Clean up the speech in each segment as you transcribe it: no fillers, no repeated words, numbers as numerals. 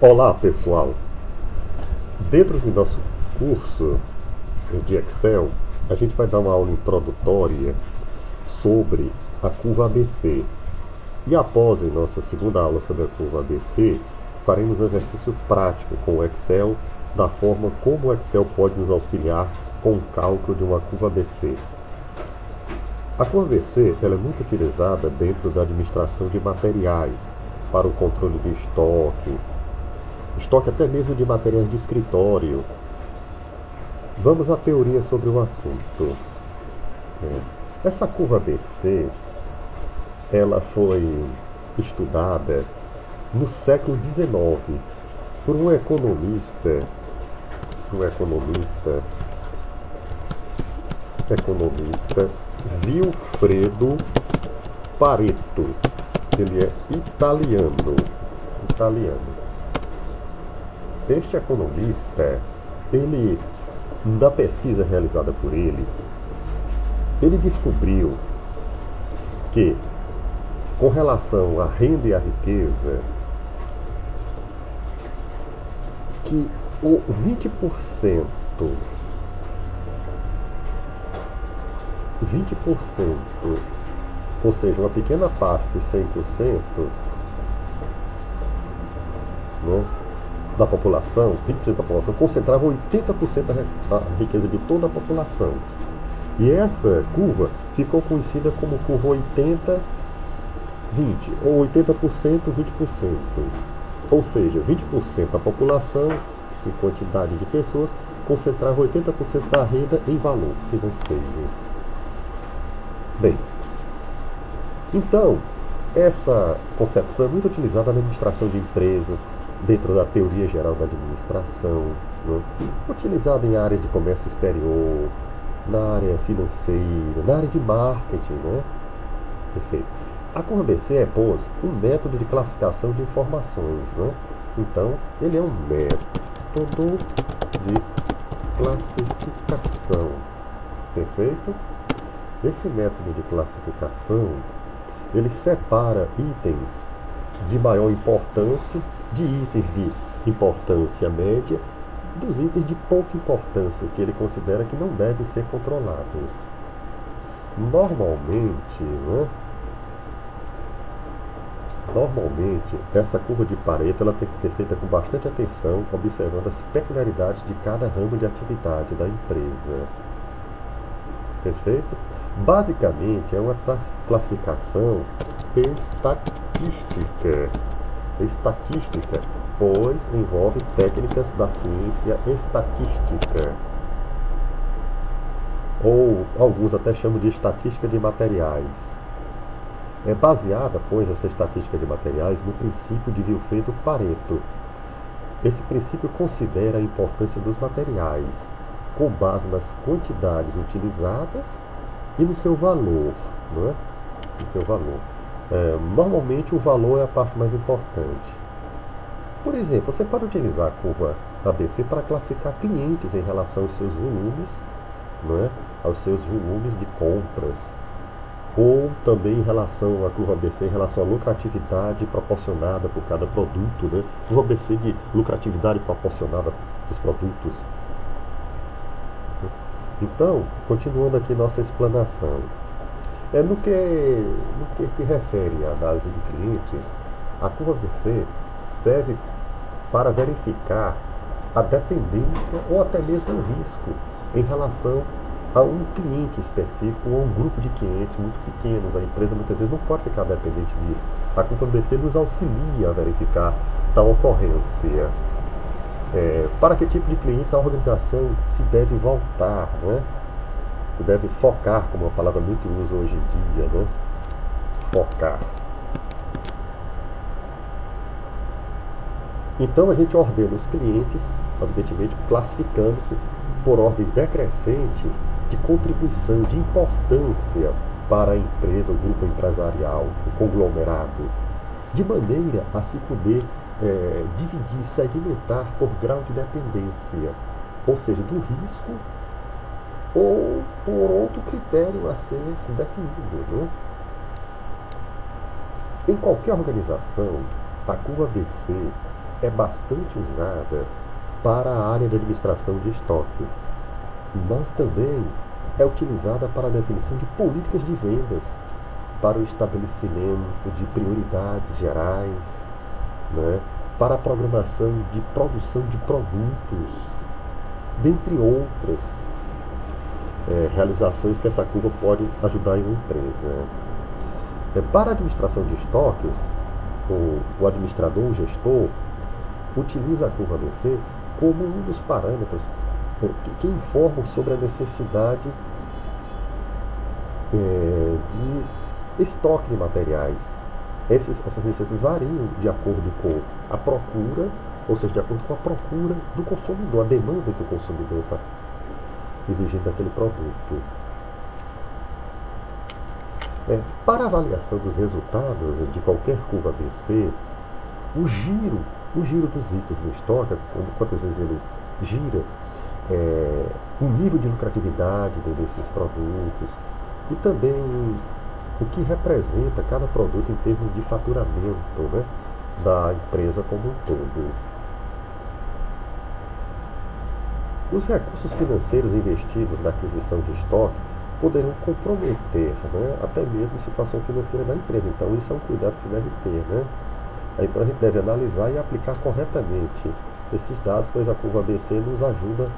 Olá pessoal, dentro do nosso curso de Excel, a gente vai dar uma aula introdutória sobre a curva ABC. E após, em nossa segunda aula sobre a curva ABC, faremos um exercício prático com o Excel, da forma como o Excel pode nos auxiliar com o cálculo de uma curva ABC. A curva ABC ela é muito utilizada dentro da administração de materiais, para o controle de estoque até mesmo de materiais de escritório. Vamos à teoria sobre o assunto. Essa curva ABC, ela foi estudada no século XIX por um economista Vilfredo Pareto. Ele é italiano. Este economista, na pesquisa realizada por ele descobriu que, com relação à renda e à riqueza, que o 20%, ou seja, uma pequena parte dos 100%, né, da população, 20% da população, concentrava 80% da riqueza de toda a população. E essa curva ficou conhecida como curva 80-20, ou 80%, 20%. Ou seja, 20% da população, em quantidade de pessoas, concentrava 80% da renda em valor financeiro. Bem, então, essa concepção é muito utilizada na administração de empresas, dentro da teoria geral da administração, né? Utilizada em áreas de comércio exterior, na área financeira, na área de marketing, né? Perfeito. A curva ABC é, pois, um método de classificação de informações, né? Então, ele é um método de classificação. Perfeito? Esse método de classificação, ele separa itens de maior importância, de itens de importância média, dos itens de pouca importância, que ele considera que não devem ser controlados. Normalmente, essa curva de Pareto ela tem que ser feita com bastante atenção, observando as peculiaridades de cada ramo de atividade da empresa. Perfeito? Basicamente, é uma classificação estatística, pois envolve técnicas da ciência estatística, ou alguns até chamam de estatística de materiais. É baseada, pois, essa estatística de materiais no princípio de Vilfredo Pareto. Esse princípio considera a importância dos materiais, com base nas quantidades utilizadas e no seu valor, não é? No seu valor. Normalmente o valor é a parte mais importante. Por exemplo, você pode utilizar a curva ABC para classificar clientes em relação aos seus volumes, não é? Aos seus volumes de compras, ou também em relação à curva ABC, em relação à lucratividade proporcionada por cada produto, né? Curva ABC de lucratividade proporcionada dos produtos. Então, continuando aqui nossa explanação, no que se refere à análise de clientes, a curva ABC serve para verificar a dependência ou até mesmo o risco em relação a um cliente específico ou a um grupo de clientes muito pequenos. A empresa muitas vezes não pode ficar dependente disso. A curva ABC nos auxilia a verificar tal ocorrência. Para que tipo de clientes a organização se deve voltar, né? Se deve focar, como uma palavra muito usa hoje em dia, né? Focar. Então a gente ordena os clientes, evidentemente classificando-se por ordem decrescente de contribuição, de importância para a empresa, o grupo empresarial, o conglomerado, de maneira a se poder dividir, segmentar por grau de dependência, ou seja, do risco ou por outro critério a ser definido, né? Em qualquer organização, a curva ABC é bastante usada para a área de administração de estoques, mas também é utilizada para a definição de políticas de vendas, para o estabelecimento de prioridades gerais, né, para a programação de produção de produtos, dentre outras realizações que essa curva pode ajudar em uma empresa. Para a administração de estoques, o administrador, o gestor, utiliza a curva ABC como um dos parâmetros que informam sobre a necessidade de estoque de materiais. Essas necessidades variam de acordo com a procura, ou seja, de acordo com a procura do consumidor, a demanda que o consumidor está exigindo daquele produto. Para a avaliação dos resultados de qualquer curva ABC, o giro dos itens no estoque, quantas vezes ele gira, o nível de lucratividade desses produtos e também o que representa cada produto em termos de faturamento, né, da empresa como um todo. Os recursos financeiros investidos na aquisição de estoque poderão comprometer, né, até mesmo a situação financeira da empresa. Então, isso é um cuidado que se deve ter, né? Então, a gente deve analisar e aplicar corretamente esses dados, pois a curva ABC nos ajuda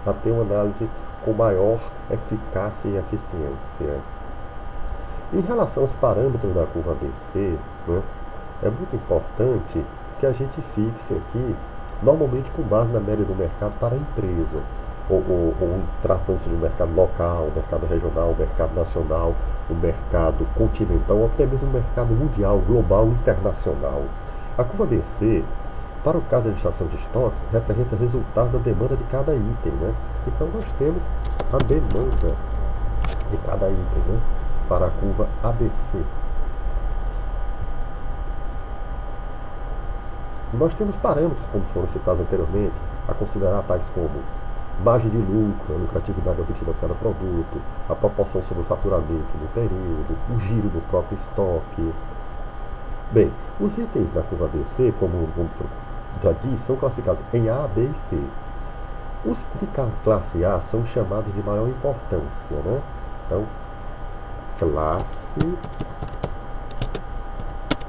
a ter uma análise com maior eficácia e eficiência. Em relação aos parâmetros da curva ABC, né, é muito importante que a gente fixe aqui, normalmente com base na média do mercado para a empresa, ou tratando-se de um mercado local, um mercado regional, um mercado nacional, um mercado continental, ou até mesmo um mercado mundial, global, internacional. A curva ABC, para o caso da administração de estoques, representa resultados da demanda de cada item, né? Então nós temos a demanda de cada item, né, para a curva ABC. Nós temos parâmetros, como foram citados anteriormente, a considerar tais como margem de lucro, a lucratividade obtida por cada produto, a proporção sobre o faturamento no período, o giro do próprio estoque. Bem, os itens da curva ABC, como já disse, são classificados em A, B e C. Os de classe A são chamados de maior importância, né? Então, classe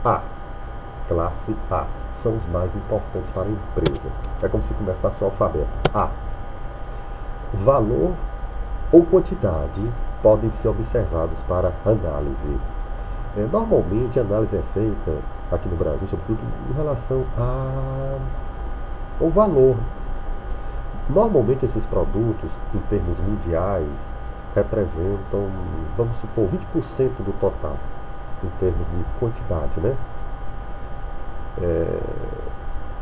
A. Classe A são os mais importantes para a empresa. É como se começasse o alfabeto. A. Valor ou quantidade podem ser observados para análise. Normalmente a análise é feita aqui no Brasil, sobretudo em relação ao valor. Normalmente esses produtos, em termos mundiais, representam, vamos supor, 20% do total, em termos de quantidade, né?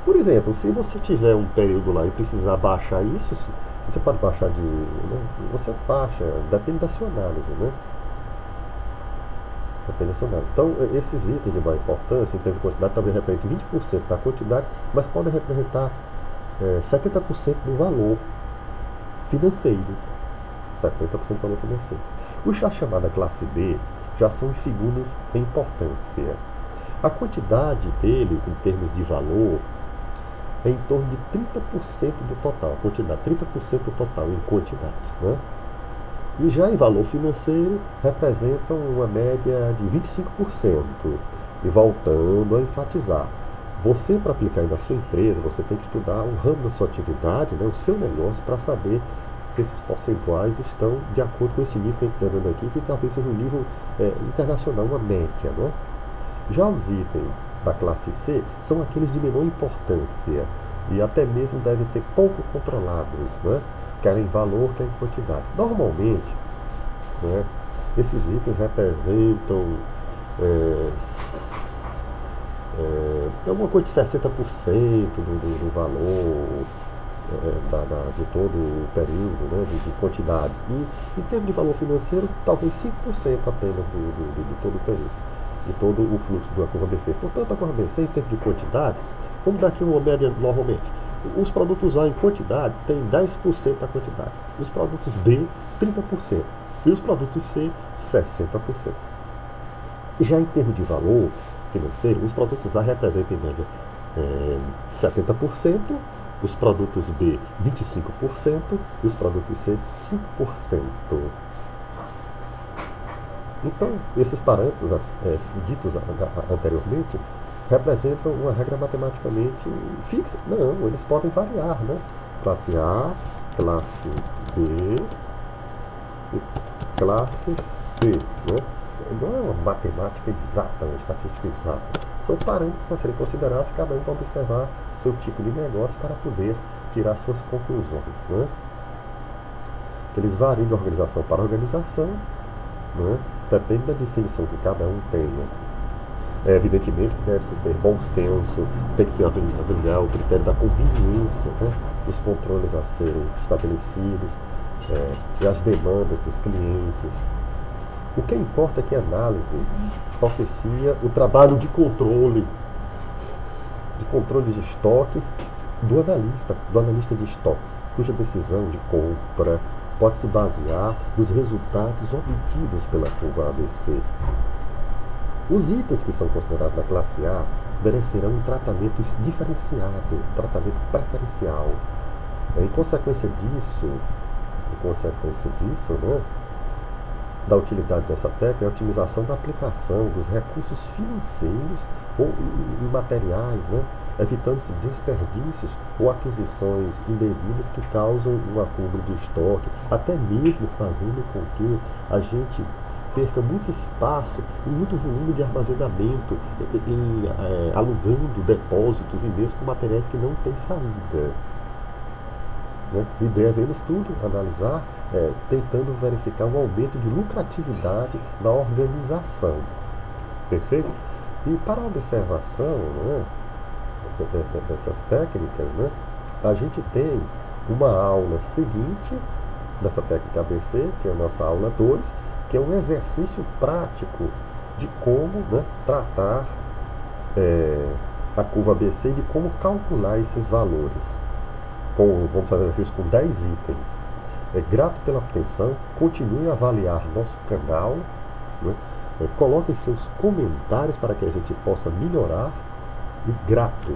Por exemplo, se você tiver um período lá e precisar baixar isso, você pode baixar de... né? Você baixa, depende da sua análise, né? Depende da sua análise. Então, esses itens de maior importância, em termos de quantidade, talvez representem 20% da quantidade, mas podem representar 70% do valor financeiro. 70% do valor financeiro. Os já chamada classe B já são os segundos em importância. A quantidade deles, em termos de valor, é em torno de 30% do total. Quantidade, 30% do total em quantidade, né? E já em valor financeiro, representam uma média de 25%. E voltando a enfatizar, você, para aplicar aí na sua empresa, você tem que estudar o ramo da sua atividade, né, o seu negócio, para saber se esses percentuais estão de acordo com esse nível que a gente está dando aqui, que talvez seja um nível internacional, uma média, né? Já os itens da classe C são aqueles de menor importância e até mesmo devem ser pouco controlados, né? Quer em valor, quer em quantidade. Normalmente, né, esses itens representam alguma coisa de 60% do valor de todo o período, né, de quantidades. E em termos de valor financeiro, talvez 5% apenas de todo o período, de todo o fluxo da curva ABC. Portanto, a curva ABC, em termos de quantidade, vamos dar aqui uma média normalmente. Os produtos A em quantidade têm 10% da quantidade. Os produtos B, 30%. E os produtos C, 60%. Já em termos de valor financeiro, os produtos A representam em média 70%, os produtos B 25% e os produtos C 5%. Então, esses parâmetros ditos anteriormente representam uma regra matematicamente fixa? Não, eles podem variar, né? Classe A, classe B e classe C, né? Não é uma matemática exata, uma estatística exata. São parâmetros a serem considerados, cada um para observar seu tipo de negócio para poder tirar suas conclusões, né? Eles variam de organização para organização, né? Depende da definição que cada um tenha. Evidentemente que deve-se ter bom senso, tem que se avaliar o critério da conveniência, né? Os controles a serem estabelecidos, e as demandas dos clientes. O que importa é que a análise oficia o trabalho de controle de estoque do analista de estoques, cuja decisão de compra pode se basear nos resultados obtidos pela curva ABC. Os itens que são considerados da classe A merecerão um tratamento diferenciado, um tratamento preferencial. Em consequência disso, né, da utilidade dessa técnica é a otimização da aplicação dos recursos financeiros e materiais, né, evitando-se desperdícios ou aquisições indevidas que causam um acúmulo de estoque, até mesmo fazendo com que a gente perca muito espaço e muito volume de armazenamento, alugando depósitos e mesmo com materiais que não têm saída. Né? E devemos tudo analisar, tentando verificar um aumento de lucratividade na organização. Perfeito? E para a observação, né, dessas técnicas, né, a gente tem uma aula seguinte dessa técnica ABC, que é a nossa aula 2, que é um exercício prático de como, né, tratar a curva ABC e de como calcular esses valores. Vamos fazer exercício com 10 itens. Grato pela atenção, continue a avaliar nosso canal, né? Coloquem seus comentários para que a gente possa melhorar, e grato.